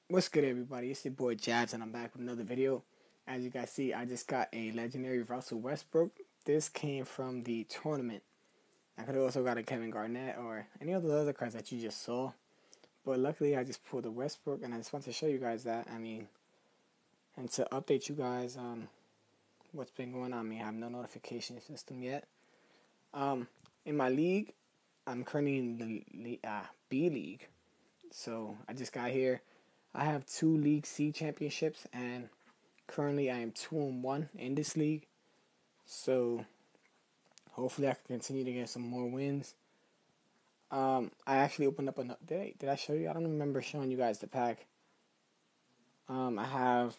What's good, everybody? It's your boy Jabs, and I'm back with another video. As you guys see, I just got a legendary Russell Westbrook. This came from the tournament. I could have also got a Kevin Garnett or any of the other cards that you just saw. But luckily, I just pulled the Westbrook, and I just want to show you guys that. And to update you guys on what's been going on. I have no notification system yet. In my league, I'm currently in the B League. So I just got here. I have 2 League C championships, and currently I am 2-1 in this league. So hopefully I can continue to get some more wins. I actually opened up another. Did I show you? I don't remember showing you guys the pack. I have,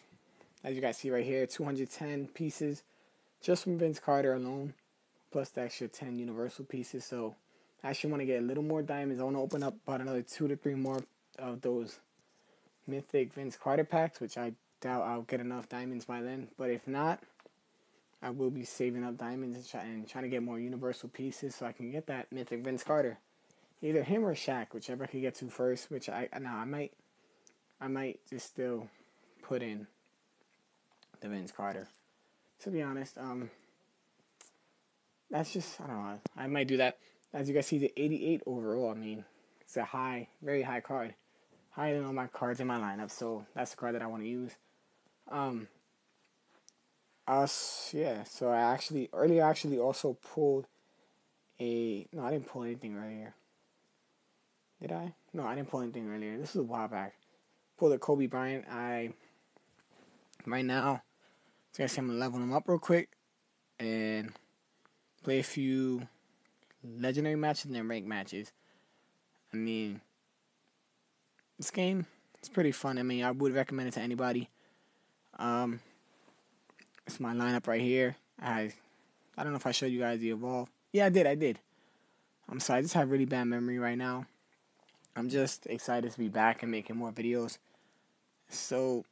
as you guys see right here, 210 pieces just from Vince Carter alone, plus the extra 10 universal pieces. So I actually want to get a little more diamonds. I want to open up about another 2 to 3 more of those mythic Vince Carter packs, which I doubt I'll get enough diamonds by then. But if not, I will be saving up diamonds and trying to get more universal pieces so I can get that mythic Vince Carter. Either him or Shaq, whichever I could get to first. Which I might just still put in the Vince Carter. To be honest, that's just, I don't know. I might do that. As you guys see, the 88 overall. It's a very high card, higher than all my cards in my lineup. So that's the card that I want to use. Yeah. So I actually also pulled no, I didn't pull anything earlier. Did I? No, I didn't pull anything earlier. This was a while back. Pulled a Kobe Bryant. Right now, so I'm gonna level him up real quick and play a few legendary matches and then ranked matches. This game is pretty fun. I would recommend it to anybody. It's my lineup right here. I don't know if I showed you guys the evolve. Yeah, I did. I'm sorry, I just have really bad memory right now. I'm just excited to be back and making more videos. So,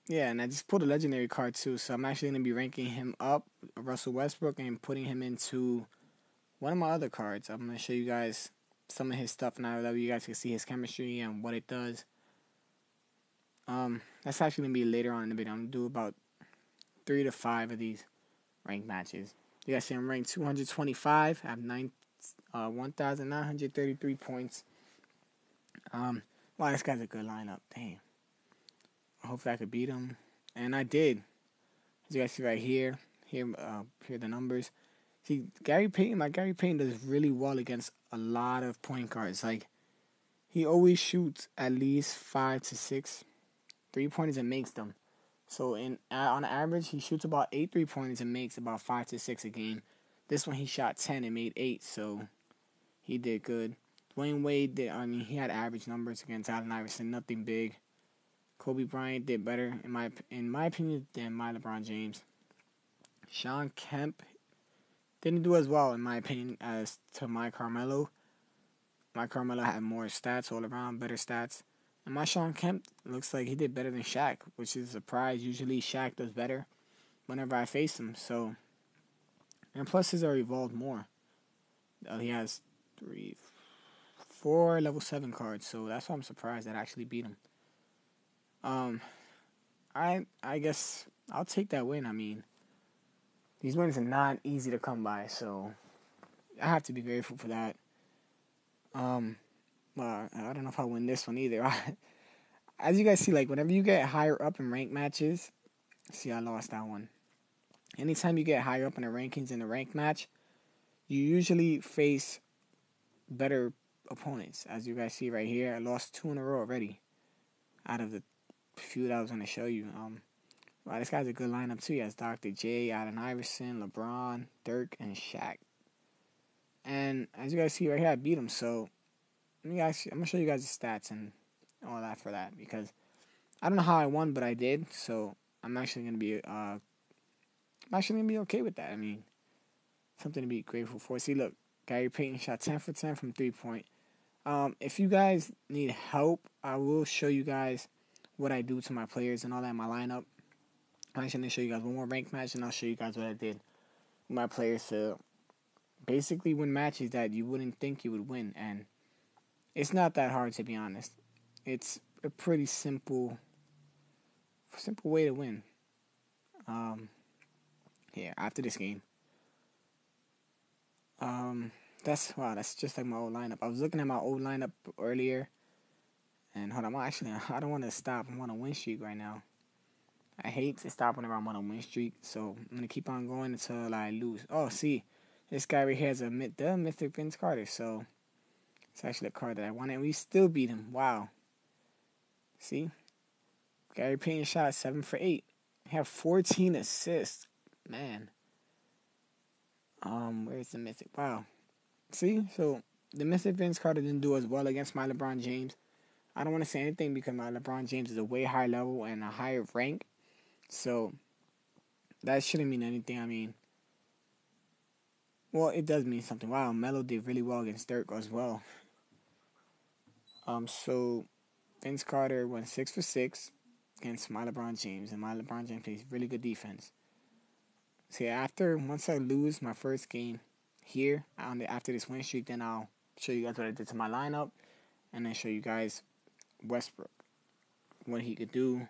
yeah, and I just pulled a legendary card too. So I'm actually going to be ranking him up, Russell Westbrook, and putting him into one of my other cards. I'm going to show you guys some of his stuff now that you guys can see his chemistry and what it does. That's actually going to be later on in the video. I'm going to do about 3 to 5 of these ranked matches. You guys see I'm ranked 225. I have 1,933 points. Wow, this guy's a good lineup. Damn. Hopefully I could beat him. And I did. As you guys see right here. Here are the numbers. See, Gary Payton does really well against a lot of point guards. Like, he always shoots at least 5 to 6 3-pointers and makes them. So on average, he shoots about 8 3-pointers and makes about 5 to 6 a game. This one he shot 10 and made 8, so he did good. Dwayne Wade did. He had average numbers against Allen Iverson, nothing big. Kobe Bryant did better in my opinion than my LeBron James. Shawn Kemp didn't do as well in my opinion as to my Carmelo. My Carmelo had more stats all around, better stats. And my Shawn Kemp looks like he did better than Shaq, which is a surprise. Usually Shaq does better whenever I face him. So, and plus his are evolved more. He has 4 level 7 cards, so that's why I'm surprised that I actually beat him. I guess I'll take that win. These wins are not easy to come by, so I have to be grateful for that. Well, I don't know if I'll win this one either. As you guys see, like, whenever you get higher up in ranked matches, see, I lost that one. Anytime you get higher up in the rankings in a ranked match, you usually face better opponents. As you guys see right here, I lost 2 in a row already out of the few that I was going to show you. Wow, this guy's a good lineup too. He has Dr. J, Allen Iverson, LeBron, Dirk, and Shaq. And as you guys see right here, I beat him. So I'm going to show you guys the stats and all that for that, because I don't know how I won, but I did. So I'm actually going to be okay with that. Something to be grateful for. See, look, Gary Payton shot 10 for 10 from 3-point. If you guys need help, I will show you guys what I do to my players and all that in my lineup. I'm actually going to show you guys one more ranked match, and I'll show you guys what I did with my players to basically win matches that you wouldn't think you would win. And it's not that hard, to be honest. It's a pretty simple way to win. Here after this game. That's just like my old lineup. I was looking at my old lineup earlier, and hold on, I don't want to stop. I'm on a win streak right now. I hate to stop whenever I'm on a win streak, so I'm gonna keep on going until I lose. Oh, see, this guy right here is the Mythic Vince Carter, so it's actually a card that I wanted, and we still beat him. Wow. See, Gary Payton shot 7 for 8. He had 14 assists. Man. Where's the Mythic? Wow. See, so the Mythic Vince Carter didn't do as well against my LeBron James. I don't want to say anything because my LeBron James is a way higher level and a higher rank. So that shouldn't mean anything. I mean, well, it does mean something. Wow, Melo did really well against Dirk as well. So Vince Carter went 6 for 6 against my LeBron James, and my LeBron James plays really good defense. So yeah, once I lose my first game here after this win streak, then I'll show you guys what I did to my lineup, and then show you guys Westbrook, what he could do,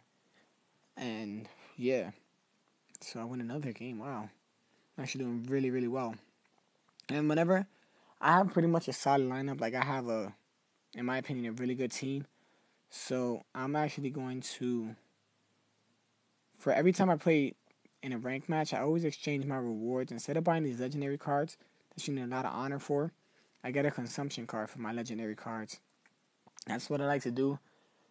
and yeah. So I win another game. Wow, I'm actually doing really, really well. And whenever I have pretty much a solid lineup, like I have in my opinion, a really good team. So I'm actually going to, for every time I play in a ranked match, I always exchange my rewards. Instead of buying these legendary cards that you need a lot of honor for, I get a consumption card for my legendary cards. That's what I like to do,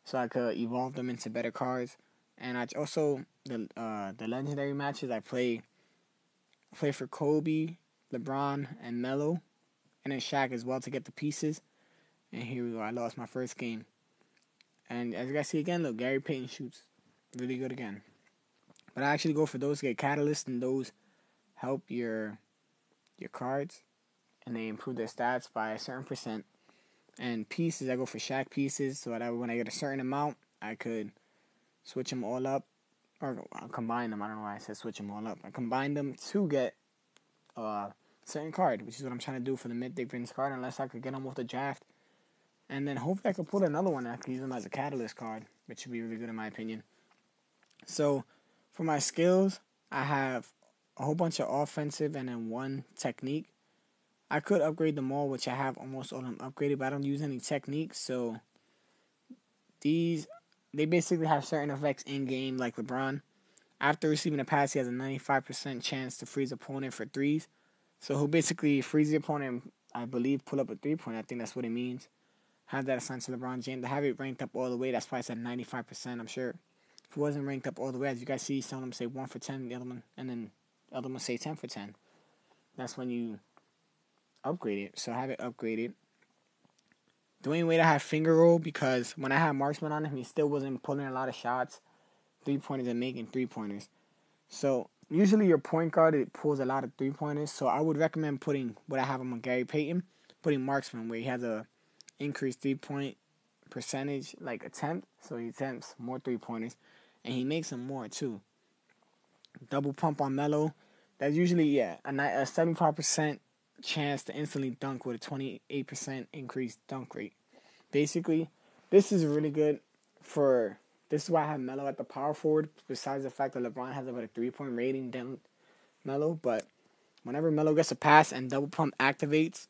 so I could evolve them into better cards. And I also the legendary matches I play for Kobe, LeBron, and Melo, and then Shaq as well to get the pieces. And here we go. I lost my first game. And as you guys see again, look, Gary Payton shoots really good again. But I actually go for those to get catalysts, and those help your cards, and they improve their stats by a certain percent. And pieces, I go for Shaq pieces, so that when I get a certain amount, I could switch them all up, or I'll combine them. I don't know why I said switch them all up. I combine them to get a certain card, which is what I'm trying to do for the Mythic Vince card, unless I could get them off the draft. And then hopefully I could pull another one that I could use them as a catalyst card, which would be really good in my opinion. So for my skills, I have a whole bunch of offensive and then one technique. I could upgrade them all, which I have almost all of them upgraded, but I don't use any techniques. So they basically have certain effects in game, like LeBron. After receiving a pass, he has a 95% chance to freeze opponent for threes. So he'll basically freeze the opponent, I believe, pull up a 3-point. I think that's what it means. Have that assigned to LeBron James. I have it ranked up all the way. That's why I said 95%. I'm sure if it wasn't ranked up all the way, as you guys see, some of them say 1 for 10, the other one, and then the other one say 10 for 10. That's when you upgrade it. So I have it upgraded. Dwayne Wade, I have finger roll because when I had marksman on him, he still wasn't pulling a lot of shots, 3-pointers, and making 3-pointers. So usually your point guard, it pulls a lot of 3-pointers. So I would recommend putting what I have him on Gary Payton, putting marksman where he has a increased 3-point percentage, like attempt. So he attempts more 3-pointers, and he makes them more too. Double pump on Melo. That's usually a 75% chance to instantly dunk with a 28% increased dunk rate. Basically, this is really good for. This is why I have Melo at the power forward. Besides the fact that LeBron has about a 3-point rating than Melo, but whenever Melo gets a pass and double pump activates,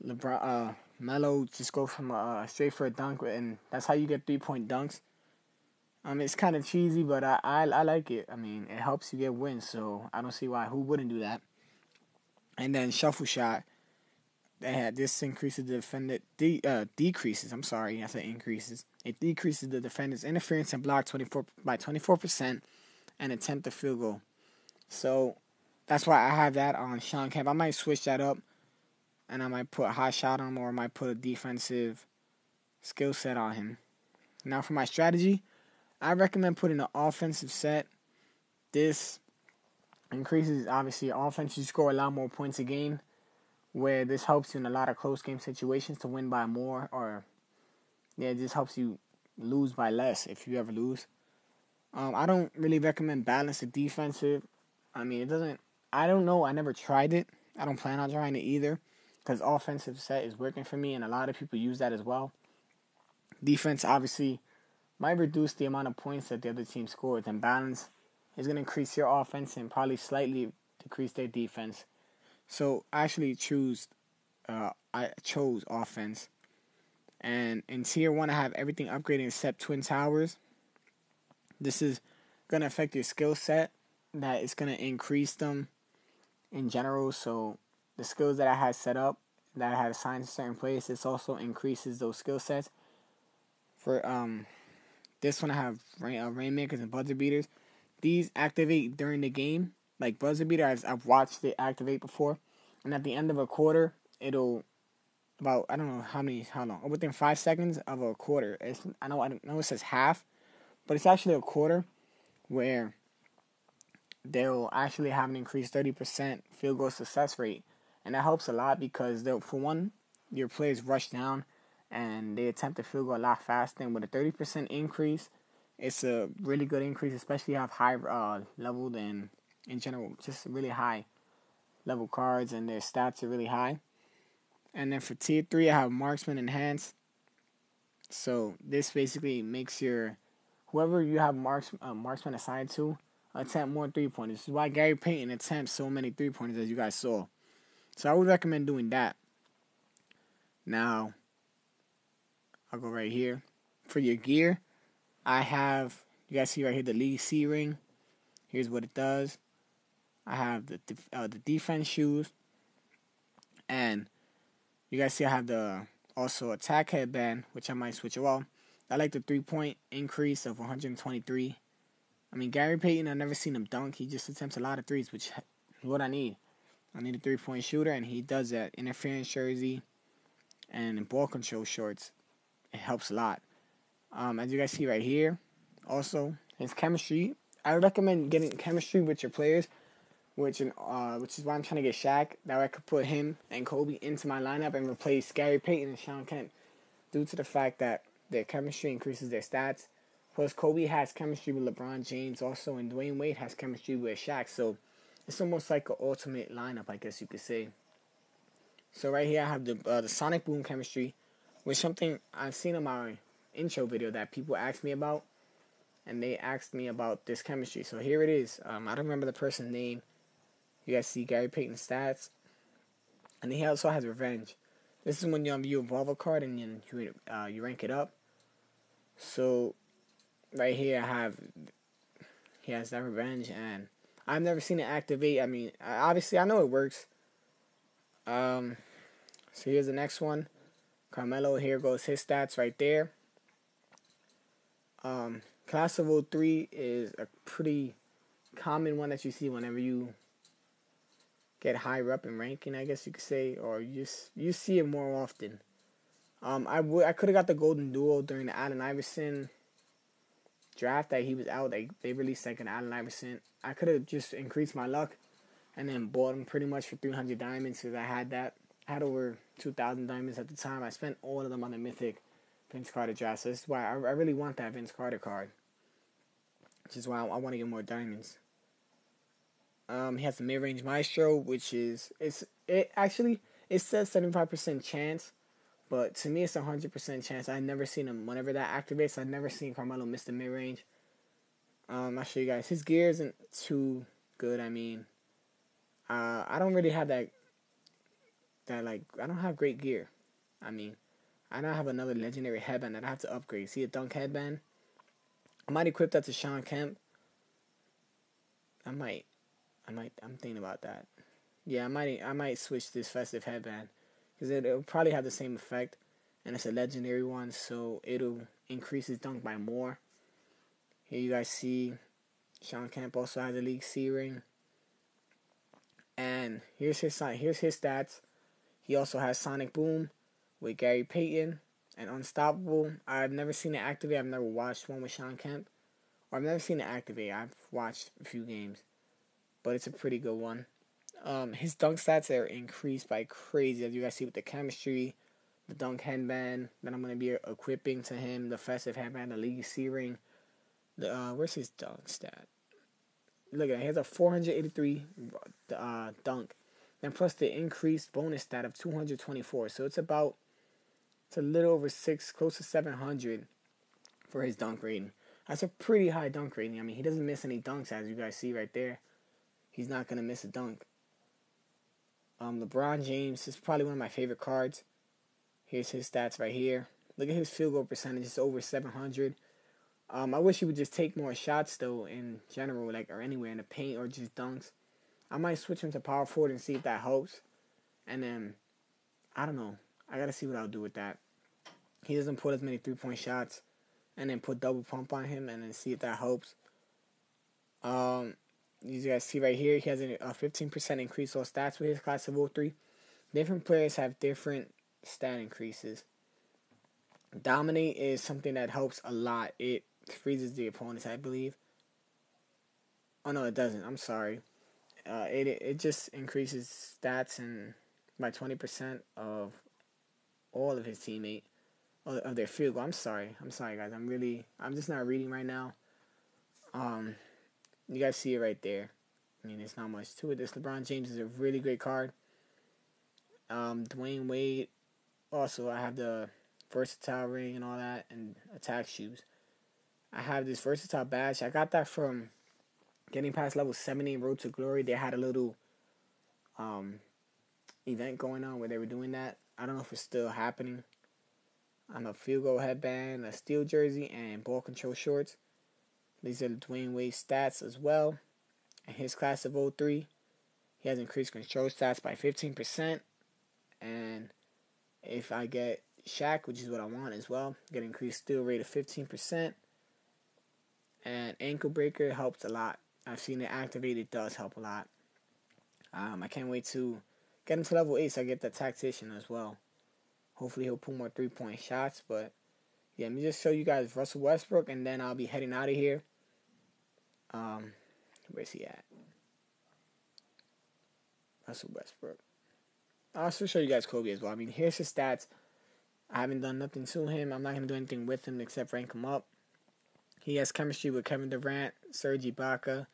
Melo just goes from straight for a dunk, and that's how you get 3-point dunks. It's kind of cheesy, but I like it. I mean, it helps you get wins, so I don't see who wouldn't do that. And then shuffle shot, this increases the defender decreases. I'm sorry, I said increases. It decreases the defender's interference and block 24% and attempt the field goal. So that's why I have that on Shawn Kemp. I might switch that up, and I might put a high shot on him, or I might put a defensive skill set on him. Now for my strategy, I recommend putting an offensive set. This increases, obviously, your offense. You score a lot more points a game, where this helps you in a lot of close game situations to win by more, or it just helps you lose by less if you ever lose. I don't really recommend balanced defensive. I mean, it doesn't. I don't know. I never tried it. I don't plan on trying it either, because offensive set is working for me, and a lot of people use that as well. Defense, obviously, might reduce the amount of points that the other team scores, and balance is going to increase your offense and probably slightly decrease their defense. So I actually I chose offense. And in tier 1, I have everything upgraded except Twin Towers. This is going to affect your skill set. That it's going to increase them in general. So the skills that I had set up, that I had assigned to certain players, this also increases those skill sets. For this one, I have Rainmakers and Buzzer Beaters. These activate during the game. Like Buzzer Beater, I've watched it activate before. And at the end of a quarter, it'll about, I don't know how long, within 5 seconds of a quarter. I know it says half, but it's actually a quarter where they'll actually have an increased 30% field goal success rate. And that helps a lot because, for one, your players rush down and they attempt to field goal a lot faster. And with a 30% increase, it's a really good increase, especially if you have high leveled and, in general, just really high level cards and their stats are really high. And then for tier 3, I have Marksman Enhanced. So this basically makes whoever you have Marksman assigned to attempt more 3-pointers. This is why Gary Payton attempts so many 3-pointers, as you guys saw. So I would recommend doing that. Now, I'll go right here. For your gear, I have, you guys see right here, the League C ring. Here's what it does. I have the defense shoes. And you guys see I have the also attack headband, which I might switch off. I like the 3-point increase of 123. I mean, Gary Payton, I've never seen him dunk. He just attempts a lot of threes, which is what I need. I need a 3-point shooter, and he does that. Interference jersey and ball control shorts. It helps a lot. As you guys see right here, also, his chemistry. I recommend getting chemistry with your players, which is why I'm trying to get Shaq. That way I could put him and Kobe into my lineup and replace Gary Payton and Shawn Kemp, due to the fact that their chemistry increases their stats. Plus, Kobe has chemistry with LeBron James also, and Dwayne Wade has chemistry with Shaq. So it's almost like an ultimate lineup, I guess you could say. So right here I have the Sonic Boom chemistry, which is something I've seen in my intro video that people asked me about, and they asked me about this chemistry. So here it is. I don't remember the person's name. You guys see Gary Payton's stats, and he also has Revenge. This is when you evolve a card and you rank it up. So right here he has that Revenge, and I've never seen it activate. I mean, obviously I know it works. So here's the next one. Carmelo, here goes his stats right there. Class of 03 is a pretty common one that you see whenever you get higher up in ranking, I guess you could say, or you see it more often. I could have got the Golden Duo during the Allen Iverson draft that he was out. They released like an Allen Iverson. I could have just increased my luck and then bought him pretty much for 300 diamonds because I had over 2,000 diamonds at the time. I spent all of them on the Mythic Vince Carter draft. So this is why I really want that Vince Carter card, which is why I want to get more diamonds. He has the mid-range Maestro, which is it says 75% chance, but to me it's 100% chance. I've never seen him whenever that activates. I've never seen Carmelo miss the mid-range. I'll show you guys. His gear isn't too good. I mean, I don't really have that I don't have great gear. I mean, I don't have another legendary headband that I have to upgrade. See a dunk headband? I might equip that to Shawn Kemp. I'm thinking about that. Yeah, I might switch this festive headband because it'll probably have the same effect, and it's a legendary one, so it'll increase his dunk by more. Here you guys see Shawn Kemp also has a League C ring, and here's his stats. He also has Sonic Boom with Gary Payton and Unstoppable. I've never seen it activate. I've never watched one with Shawn Kemp, or I've never seen it activate. I've watched a few games, but it's a pretty good one. His dunk stats are increased by crazy, as you guys see with the chemistry, the dunk headband that I'm going to be equipping to him, the festive headband, the League C ring. Where's his dunk stat? Look at it. He has a 483 dunk. And plus the increased bonus stat of 224. So it's a little over 6, close to 700 for his dunk rating. That's a pretty high dunk rating. I mean, he doesn't miss any dunks, as you guys see right there. He's not going to miss a dunk. LeBron James is probably one of my favorite cards. Here's his stats right here. Look at his field goal percentage. It's over 700. I wish he would just take more shots, though, in general, like, or anywhere in the paint or just dunks. I might switch him to power forward and see if that helps. And then, I don't know. I got to see what I'll do with that. He doesn't put as many three-point shots. And then put double pump on him and then see if that helps. You guys see right here, he has a 15% increase on stats with his class of 03. Different players have different stat increases. Dominate is something that helps a lot. It freezes the opponents, I believe. Oh, no, it doesn't. I'm sorry. It just increases stats and by 20% of all of his teammates. Of their field goal. I'm sorry, guys. I'm just not reading right now. You guys see it right there. I mean, there's not much to it. This LeBron James is a really great card. Dwayne Wade. Also, I have the versatile ring and all that, and attack shoes. I have this versatile badge. I got that from getting past level 70 in Road to Glory. They had a little event going on where they were doing that. I don't know if it's still happening. I'm a field goal headband, a steel jersey, and ball control shorts. These are Dwayne Wade stats as well. In his class of 03, he has increased control stats by 15%. And if I get Shaq, which is what I want as well, get increased steal rate of 15%. And ankle breaker helps a lot. I've seen it activate. It does help a lot. I can't wait to get him to level 8 so I get the tactician as well. Hopefully he'll pull more three-point shots. But, yeah, let me just show you guys Russell Westbrook, and then I'll be heading out of here. Where's he at? Russell Westbrook. I'll also show you guys Kobe as well. I mean, here's his stats. I haven't done nothing to him. I'm not going to do anything with him except rank him up. He has chemistry with Kevin Durant, Serge Ibaka,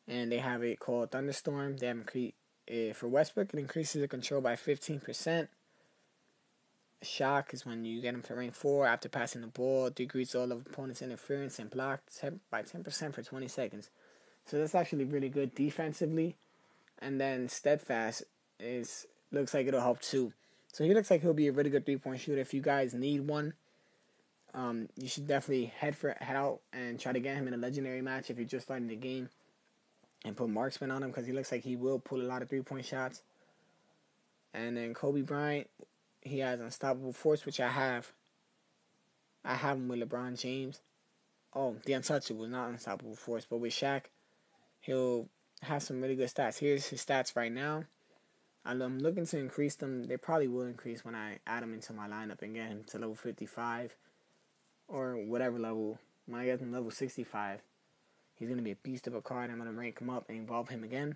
and they have it called Thunderstorm. They have for Westbrook, it increases the control by 15%. Shock is when you get him to rank 4 after passing the ball, decrease all of opponents' interference and block by 10% for 20 seconds. So that's actually really good defensively. And then Steadfast looks like it'll help too. So he looks like he'll be a really good three-point shooter. If you guys need one, you should definitely head out and try to get him in a legendary match if you're just starting the game. And put marksman on him because he looks like he will pull a lot of three-point shots. And then Kobe Bryant, he has Unstoppable Force, which I have. I have him with LeBron James. Oh, the Untouchable, not Unstoppable Force. But with Shaq, he'll have some really good stats. Here's his stats right now. I'm looking to increase them. They probably will increase when I add him into my lineup and get him to level 55. Or whatever level. When I get him level 65. He's going to be a beast of a card. I'm going to rank him up and evolve him again.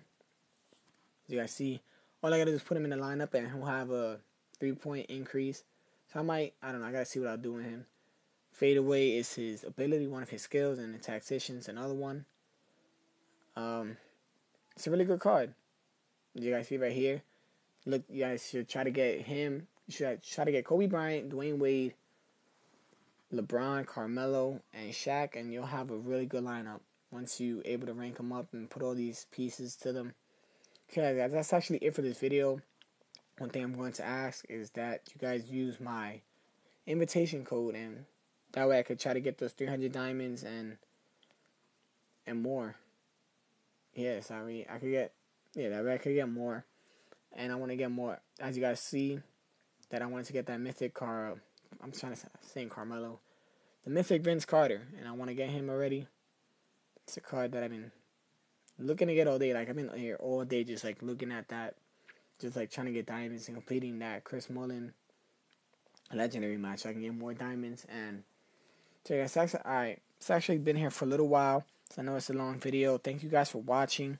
As you guys see, all I got to do is put him in the lineup and he'll have a 3-point increase. So I don't know. I got to see what I'll do with him. Fadeaway is his ability, one of his skills, and the Tactician's another one. It's a really good card. You guys see right here. Look, you guys should try to get him. You should try to get Kobe Bryant, Dwayne Wade, LeBron, Carmelo, and Shaq, and you'll have a really good lineup once you're able to rank them up and put all these pieces to them. Okay, guys, that's actually it for this video. One thing I'm going to ask is that you guys use my invitation code, and that way I could try to get those 300 diamonds and more. Yes, I mean, I could get, that way I could get more. And I want to get more. As you guys see, that I wanted to get that mythic card. I'm trying to say Carmelo. The mythic Vince Carter, and I want to get him already. It's a card that I've been looking to get all day. Like, I've been here all day just, like, looking at that. Just, like, trying to get diamonds and completing that Chris Mullin legendary match so I can get more diamonds. And so, yeah, it's actually been here for a little while. So I know it's a long video. Thank you guys for watching.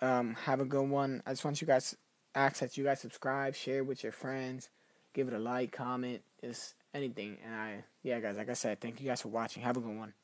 Have a good one. I just want you guys ask that you guys subscribe, share with your friends, give it a like, comment, just anything. And guys, like I said, thank you guys for watching. Have a good one.